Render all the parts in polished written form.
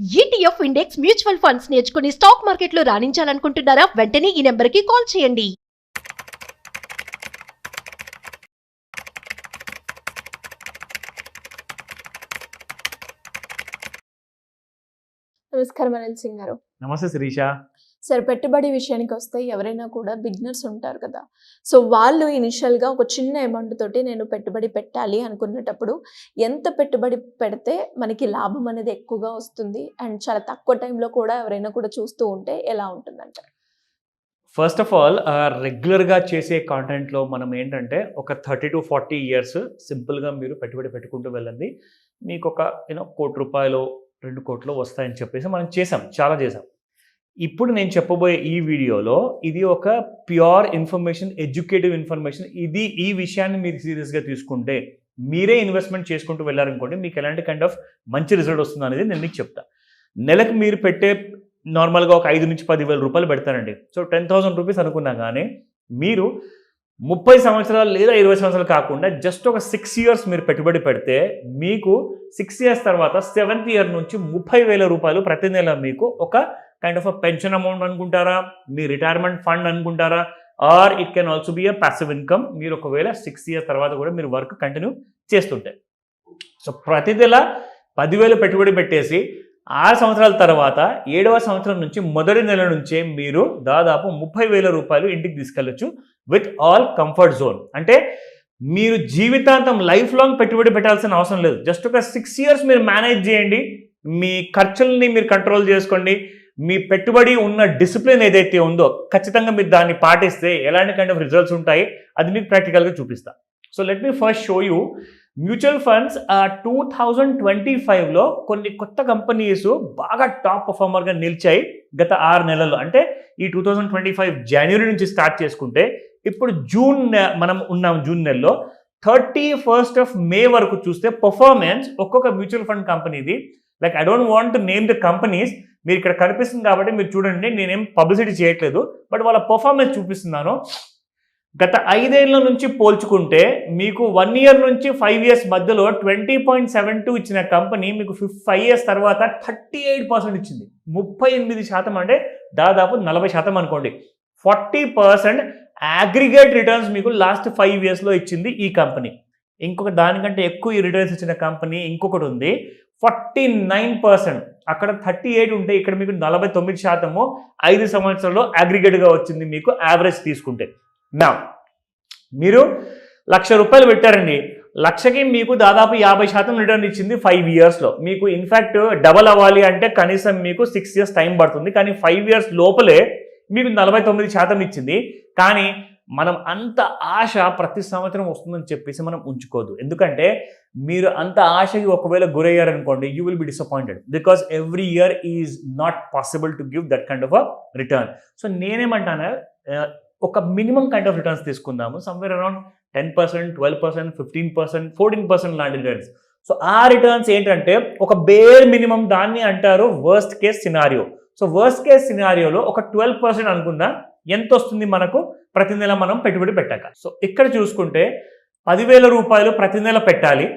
ETF index mutual funds నేర్చుకుని stock మార్కెట్లో రాణించాలనుకుంటున్నారా? వెంటనే ఈ నెంబర్కి కాల్ చేయండి. నమస్కారం అనిల్ సింగ్ గారు. నమస్తే శిరీష. సరే, పెట్టుబడి విషయానికి వస్తే ఎవరైనా కూడా బిగినర్స్ ఉంటారు కదా. సో వాళ్ళు ఇనిషియల్గా ఒక చిన్న అమౌంట్ తోటి నేను పెట్టుబడి పెట్టాలి అనుకునేటప్పుడు ఎంత పెట్టుబడి పెడితే మనకి లాభం అనేది ఎక్కువగా వస్తుంది అండ్ చాలా తక్కువ టైంలో కూడా ఎవరైనా కూడా చూస్తూ ఉంటే ఎలా ఉంటుందంటారు? ఫస్ట్ ఆఫ్ ఆల్ రెగ్యులర్గా చేసే కాంటెంట్లో మనం ఏంటంటే ఒక 30 to 40 ఇయర్స్ సింపుల్గా మీరు పెట్టుబడి పెట్టుకుంటూ వెళ్ళండి. మీకు ఒక 1 కోటి రూపాయలు 2 కోట్లు వస్తాయని చెప్పేసి మనం చాలా చేసాం. ఇప్పుడు నేను చెప్పబోయే ఈ వీడియోలో ఇది ఒక ప్యూర్ ఇన్ఫర్మేషన్, ఎడ్యుకేటివ్ ఇన్ఫర్మేషన్. ఈ విషయాన్ని మీరు సీరియస్గా తీసుకుంటే మీరే ఇన్వెస్ట్మెంట్ చేసుకుంటూ వెళ్ళారనుకోండి, మీకు ఎలాంటి కైండ్ ఆఫ్ మంచి రిజల్ట్ వస్తుంది అనేది నేను మీకు చెప్తా. నెలకు మీరు పెట్టే నార్మల్గా ఒక 5 నుంచి 10,000 రూపాయలు పెడతారండి. సో 10,000 రూపీస్ అనుకున్నా కానీ మీరు 30 సంవత్సరాలు లేదా 20 సంవత్సరాలు కాకుండా జస్ట్ ఒక 6 ఇయర్స్ మీరు పెట్టుబడి పెడితే మీకు 6 ఇయర్స్ తర్వాత 7th ఇయర్ నుంచి 30,000 రూపాయలు ప్రతి నెల మీకు ఒక కైండ్ ఆఫ్ పెన్షన్ అమౌంట్ అనుకుంటారా, మీ రిటైర్మెంట్ ఫండ్ అనుకుంటారా, or it can also be a passive income. మీరు ఒకవేళ 6 ఇయర్స్ తర్వాత కూడా మీరు వర్క్ కంటిన్యూ చేస్తుంటే. సో ప్రతి నెల 10,000 పెట్టుబడి పెట్టేసి 6 సంవత్సరాల తర్వాత 7వ సంవత్సరం నుంచి మొదటి నెల నుంచే మీరు దాదాపు 30,000 రూపాయలు ఇంటికి తీసుకెళ్ళచ్చు విత్ ఆల్ కంఫర్ట్ జోన్. అంటే మీరు జీవితాంతం లైఫ్ లాంగ్ పెట్టుబడి పెట్టాల్సిన అవసరం లేదు. జస్ట్ ఒక 6 ఇయర్స్ మీరు మేనేజ్ చేయండి, మీ ఖర్చుల్ని మీరు కంట్రోల్ చేసుకోండి. మీ పెట్టుబడి ఉన్న డిసిప్లిన్ ఏదైతే ఉందో ఖచ్చితంగా మీరు దాన్ని పాటిస్తే ఎలాంటి కైండ్ ఆఫ్ రిజల్ట్స్ ఉంటాయి అది మీకు ప్రాక్టికల్గా చూపిస్తా. So let me first show you mutual funds. 2025లో కొన్ని కొత్త కంపెనీస్ బాగా టాప్ పర్ఫార్మర్గా నిలిచాయి గత 6 నెలల్లో. అంటే ఈ 2025 జనవరి నుంచి స్టార్ట్ చేసుకుంటే ఇప్పుడు మనం ఉన్నాం జూన్ నెలలో 31st మే వరకు చూస్తే పర్ఫార్మెన్స్ ఒక్కొక్క మ్యూచువల్ ఫండ్ కంపెనీది, like I don't want to name the companies, మీరు ఇక్కడ కనిపిస్తుంది కాబట్టి మీరు చూడండి, నేనేం పబ్లిసిటీ చేయట్లేదు, బట్ వాళ్ళ పర్ఫార్మెన్స్ చూపిస్తున్నాను. గత 5 ఏళ్ల నుంచి పోల్చుకుంటే మీకు 1 ఇయర్ నుంచి 5 ఇయర్స్ మధ్యలో 20.72 ఇచ్చిన కంపెనీ మీకు 5 ఇయర్స్ తర్వాత 38% ఇచ్చింది. 38% అంటే దాదాపు 40% అనుకోండి. 40% అగ్రిగేట్ రిటర్న్స్ మీకు లాస్ట్ 5 ఇయర్స్లో ఇచ్చింది ఈ కంపెనీ. ఇంకొక దానికంటే ఎక్కువ ఈ రిటర్న్స్ ఇచ్చిన కంపెనీ ఇంకొకటి ఉంది, 49%. అక్కడ 38 ఉంటే ఇక్కడ మీకు 49% 5 సంవత్సరాల్లో అగ్రిగేట్గా వచ్చింది మీకు యావరేజ్ తీసుకుంటే. నా మీరు 1,00,000 రూపాయలు పెట్టారండి, 1,00,000కి మీకు దాదాపు 50% రిటర్న్ ఇచ్చింది 5 ఇయర్స్లో. మీకు ఇన్ఫ్యాక్ట్ డబల్ అవ్వాలి అంటే కనీసం మీకు 6 ఇయర్స్ టైం పడుతుంది, కానీ 5 ఇయర్స్ లోపలే మీకు 49% ఇచ్చింది. కానీ మనం అంత ఆశ ప్రతి సంవత్సరం వస్తుందని చెప్పేసి మనం ఉంచుకోవద్దు. ఎందుకంటే మీరు అంత ఆశకి ఒకవేళ గురయ్యారనుకోండి, you will be disappointed because every year is not possible to give that kind of a return. So నేనేమంటాను, ఒక మినిమం కైండ్ ఆఫ్ రిటర్న్స్ తీసుకుందాము, సమ్వేర్ అరౌండ్ 10%, 12%, 15%, 14% లాంటి రిటర్న్స్. సో ఆ రిటర్న్స్ ఏంటంటే ఒక బేర్ మినిమం, దాన్ని అంటారు worst case scenario. So worst case సినారియోలో ఒక 12% అనుకుందాం, ఎంత వస్తుంది మనకు ప్రతి నెల మనం పెట్టుబడి పెట్టాక. సో ఇక్కడ చూసుకుంటే 10,000 రూపాయలు ప్రతి నెల పెట్టాలి,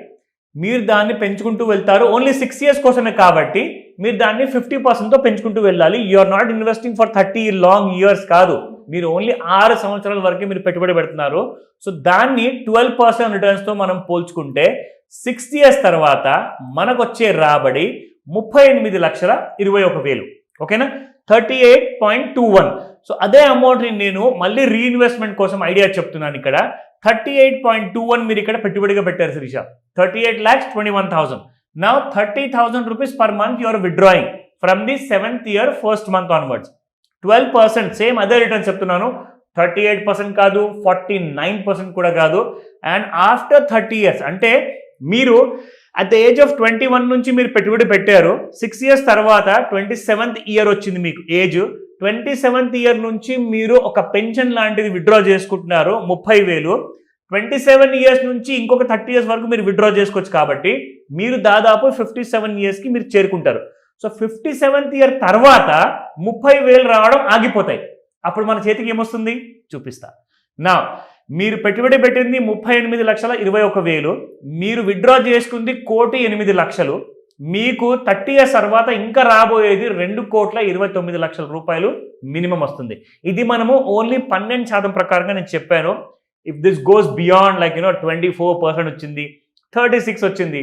మీరు దాన్ని పెంచుకుంటూ వెళ్తారు. ఓన్లీ 6 ఇయర్స్ కోసమే కాబట్టి మీరు దాన్ని 50%తో పెంచుకుంటూ వెళ్ళాలి. You are not investing for 30 long years కాదు, మీరు ఓన్లీ 6 సంవత్సరాల వరకే మీరు పెట్టుబడి పెడుతున్నారు. సో దాన్ని 12% రిటర్న్స్తో మనం పోల్చుకుంటే 6 ఇయర్స్ తర్వాత మనకు వచ్చే రాబడి 38,21,000. ఓకేనా, 38.21. సో అదే అమౌంట్ని నేను మళ్ళీ రీఇన్వెస్ట్మెంట్ కోసం ఐడియా చెప్తున్నాను. ఇక్కడ 38.21 మీరు ఇక్కడ పెట్టుబడిగా పెట్టారు Shirisha. 38,21,000. Now 30,000 rupees per month you are withdrawing from the 7th year 1st month onwards. 12% same అదే రిటర్న్ చెప్తున్నాను. 38% కాదు, 49% కూడా కాదు. అండ్ ఆఫ్టర్ 30 ఇయర్స్ అంటే మీరు అట్ ద ఏజ్ ఆఫ్ 21 నుంచి మీరు పెట్టుబడి పెట్టారు, 6 ఇయర్స్ తర్వాత 27th ఇయర్ వచ్చింది మీకు ఏజ్. 27th ఇయర్ నుంచి మీరు ఒక పెన్షన్ లాంటిది విత్డ్రా చేసుకుంటున్నారు 30,000. 27 ఇయర్స్ నుంచి ఇంకొక 30 ఇయర్స్ వరకు మీరు విత్డ్రా చేసుకోవచ్చు. కాబట్టి మీరు దాదాపు 57 ఇయర్స్కి మీరు చేరుకుంటారు. సో 57th ఇయర్ తర్వాత 30,000 రావడం ఆగిపోతాయి. అప్పుడు మన చేతికి ఏమొస్తుంది చూపిస్తా. నా మీరు పెట్టుబడి పెట్టింది 38,21,000, మీరు విత్డ్రా చేసుకుంది 1,08,00,000. మీకు 30 years తర్వాత ఇంకా రాబోయేది 2,29,00,000 రూపాయలు మినిమం వస్తుంది. ఇది మనము ఓన్లీ 12% ప్రకారంగా నేను చెప్పాను. ఇఫ్ దిస్ గోస్ బియాండ్ 24% వచ్చింది, 36 వచ్చింది,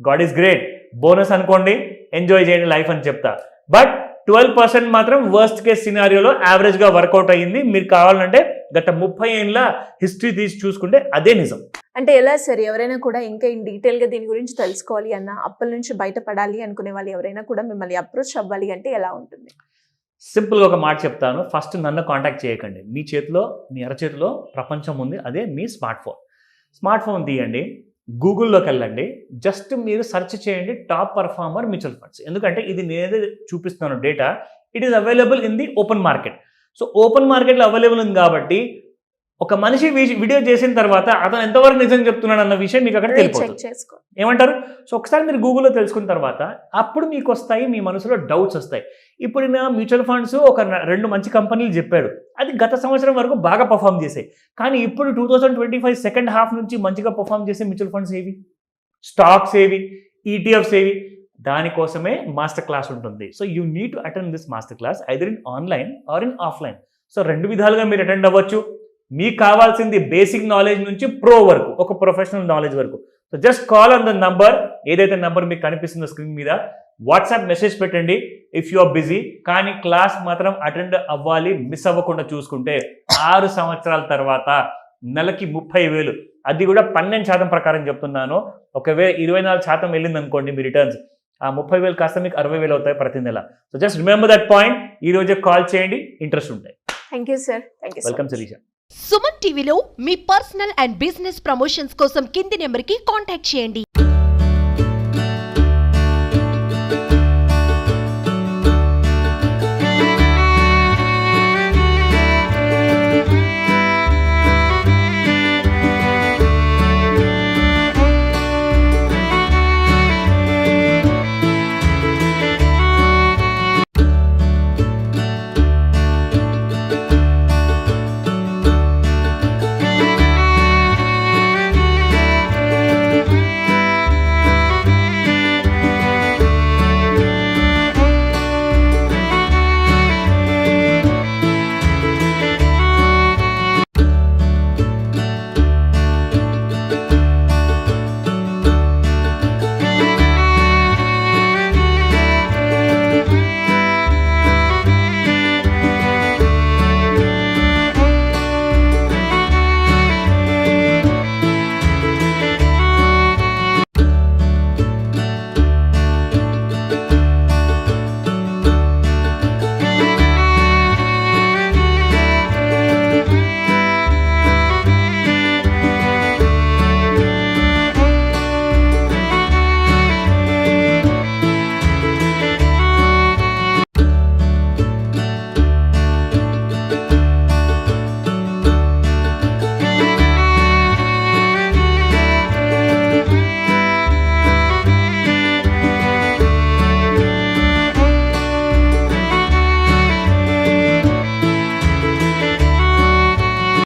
గాడ్ ఈస్ గ్రేట్, బోనస్ అనుకోండి, ఎంజాయ్ చేయండి లైఫ్ అని చెప్తా. బట్ 12% మాత్రం వర్స్ట్ కేస్ సినారియోలో యావరేజ్గా వర్కౌట్ అయ్యింది. మీరు కావాలంటే గత 30 ఏళ్ళ హిస్టరీ తీసి చూసుకుంటే అదే నిజం. అంటే ఎలా సార్, ఎవరైనా కూడా ఇంకా ఇన్ డీటెయిల్గా దీని గురించి తెలుసుకోవాలి అన్న, అప్పుల నుంచి బయటపడాలి అనుకునే వాళ్ళు ఎవరైనా కూడా మిమ్మల్ని అప్రోచ్ అవ్వాలి అంటే ఎలా ఉంటుంది? సింపుల్గా ఒక మాట చెప్తాను. ఫస్ట్ నన్ను కాంటాక్ట్ చేయకండి. మీ చేతిలో, మీ అరచేతిలో ప్రపంచం ఉంది, అదే మీ స్మార్ట్ ఫోన్ తీయండి, గూగుల్లోకి వెళ్ళండి, జస్ట్ మీరు సెర్చ్ చేయండి టాప్ పర్ఫార్మర్ మ్యూచువల్ ఫండ్స్. ఎందుకంటే ఇది నేనే చూపిస్తున్నాను data, it is available in the open market. So open మార్కెట్లో అవైలబుల్ ఉంది కాబట్టి ఒక మనిషి వీడియో చేసిన తర్వాత అతను ఎంతవరకు నిజం చెప్తున్నాడు అన్న విషయం మీకు అక్కడ తెలిపోతుంది. ఏమంటారు? సో ఒకసారి మీరు గూగుల్లో తెలుసుకున్న తర్వాత అప్పుడు మీకు వస్తాయి, మీ మనసులో డౌట్స్ వస్తాయి. ఇప్పుడు నా మ్యూచువల్ ఫండ్స్ ఒక 2 మంచి కంపెనీలు చెప్పాడు, అది గత సంవత్సరం వరకు బాగా పర్ఫామ్ చేసాయి. కానీ ఇప్పుడు 2025 సెకండ్ హాఫ్ నుంచి మంచిగా పర్ఫామ్ చేసే మ్యూచువల్ ఫండ్స్ ఏవి, స్టాక్స్ ఏవి, ఈటీఎఫ్స్ ఏవి? దానికోసమే మాస్టర్ క్లాస్ ఉంటుంది. So you need to attend this master class either in online or in offline. So 2 విధాలుగా మీరు అటెండ్ అవ్వచ్చు. మీకు కావాల్సింది బేసిక్ నాలెడ్జ్ నుంచి ప్రో వరకు, ఒక ప్రొఫెషనల్ నాలెడ్జ్ వరకు. So just call on the number, ఏదైతే నంబర్ మీకు కనిపిస్తుందో స్క్రీన్ మీద, వాట్సాప్ మెసేజ్ పెట్టండి ఇఫ్ యు ఆర్ బిజీ. కానీ క్లాస్ మాత్రం అటెండ్ అవ్వాలి, మిస్ అవ్వకుండా చూసుకుంటే 6 సంవత్సరాల తర్వాత నెలకి 30,000, అది కూడా 12% ప్రకారం చెప్తున్నాను. ఒకవేళ 24% వెళ్ళింది అనుకోండి మీ రిటర్న్స్, ఆ 30,000 కాస్త మీకు 60,000 అవుతాయి ప్రతి నెల. So just remember that point. ఈ రోజే కాల్ చేయండి, ఇంట్రెస్ట్ ఉంటాయి. Thank you sir. Welcome Shirisha. Suman టీవీలో మీ పర్సనల్ అండ్ బిజినెస్ ప్రమోషన్స్ కోసం కింది నెంబర్కి కాంటాక్ట్ చేయండి.